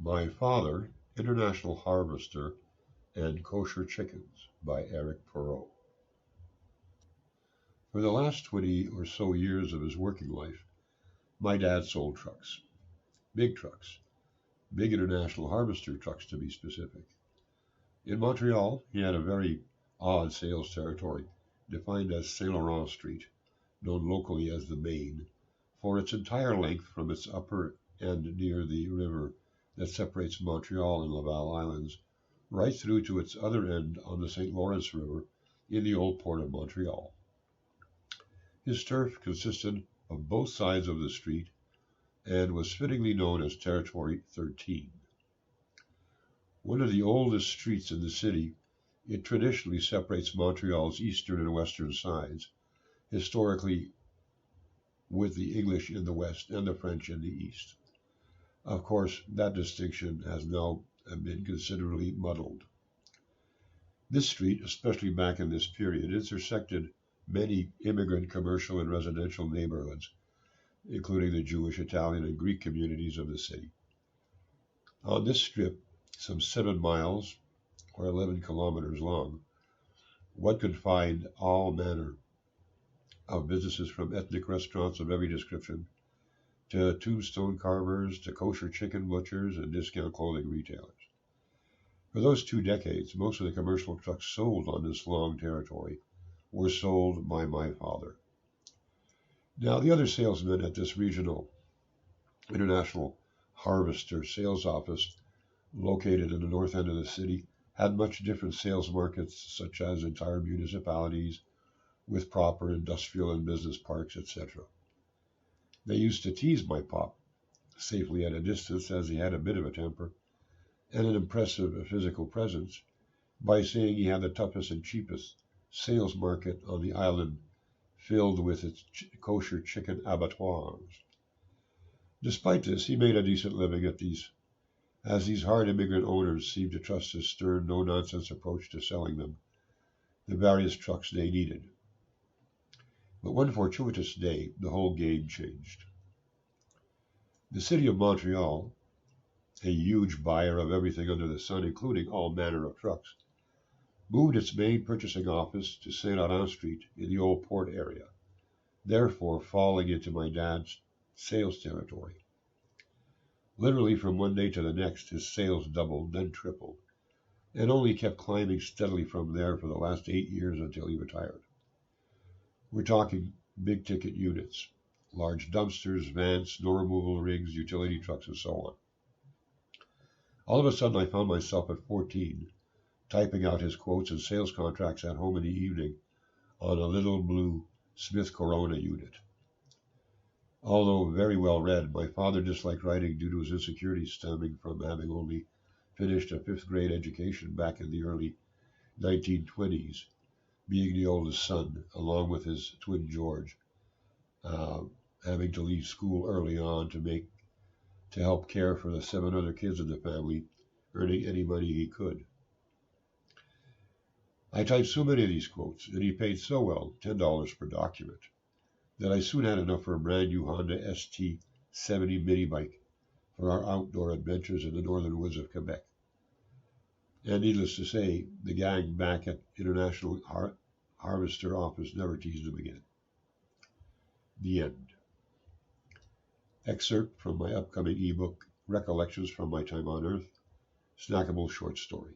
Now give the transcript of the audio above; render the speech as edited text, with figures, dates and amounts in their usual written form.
My Father, International Harvester, and Kosher Chickens by Eric Perot. For the last 20 or so years of his working life, my dad sold trucks. Big trucks. Big International Harvester trucks, to be specific. In Montreal, he had a very odd sales territory, defined as Saint Laurent Street, known locally as the Main, for its entire length from its upper end near the river that separates Montreal and Laval Islands, right through to its other end on the St. Lawrence River in the old port of Montreal. His turf consisted of both sides of the street and was fittingly known as Territory 13. One of the oldest streets in the city, it traditionally separates Montreal's eastern and western sides, historically with the English in the west and the French in the east. Of course, that distinction has now been considerably muddled. This street, especially back in this period, intersected many immigrant commercial and residential neighborhoods, including the Jewish, Italian, and Greek communities of the city. On this strip, some 7 miles or 11 kilometers long, one could find all manner of businesses, from ethnic restaurants of every description to tombstone carvers to kosher chicken butchers and discount clothing retailers. For those 2 decades, most of the commercial trucks sold on this long territory were sold by my father. Now, the other salesmen at this regional International Harvester sales office, located in the north end of the city, had much different sales markets, such as entire municipalities with proper industrial and business parks, etc. They used to tease my pop, safely at a distance as he had a bit of a temper and an impressive physical presence, by saying he had the toughest and cheapest sales market on the island, filled with its kosher chicken abattoirs. Despite this, he made a decent living as these hard immigrant owners seemed to trust his stern, no-nonsense approach to selling them the various trucks they needed. But one fortuitous day, the whole game changed. The city of Montreal, a huge buyer of everything under the sun, including all manner of trucks, moved its main purchasing office to Saint Laurent Street in the old port area, therefore falling into my dad's sales territory. Literally from one day to the next, his sales doubled, then tripled, and only kept climbing steadily from there for the last 8 years until he retired. We're talking big ticket units, large dumpsters, vans, snow removal rigs, utility trucks, and so on. All of a sudden, I found myself at 14, typing out his quotes and sales contracts at home in the evening on a little blue Smith Corona unit. Although very well read, my father disliked writing due to his insecurities stemming from having only finished a 5th grade education back in the early 1920s, being the oldest son, along with his twin George, having to leave school early on to help care for the 7 other kids in the family, earning any money he could. I typed so many of these quotes, and he paid so well, $10 per document, that I soon had enough for a brand new Honda ST70 mini bike for our outdoor adventures in the northern woods of Quebec. And needless to say, the gang back at International Harvester office never teased him again. The end. Excerpt from my upcoming ebook, Recollections from My Time on Earth, Snackable Short Stories.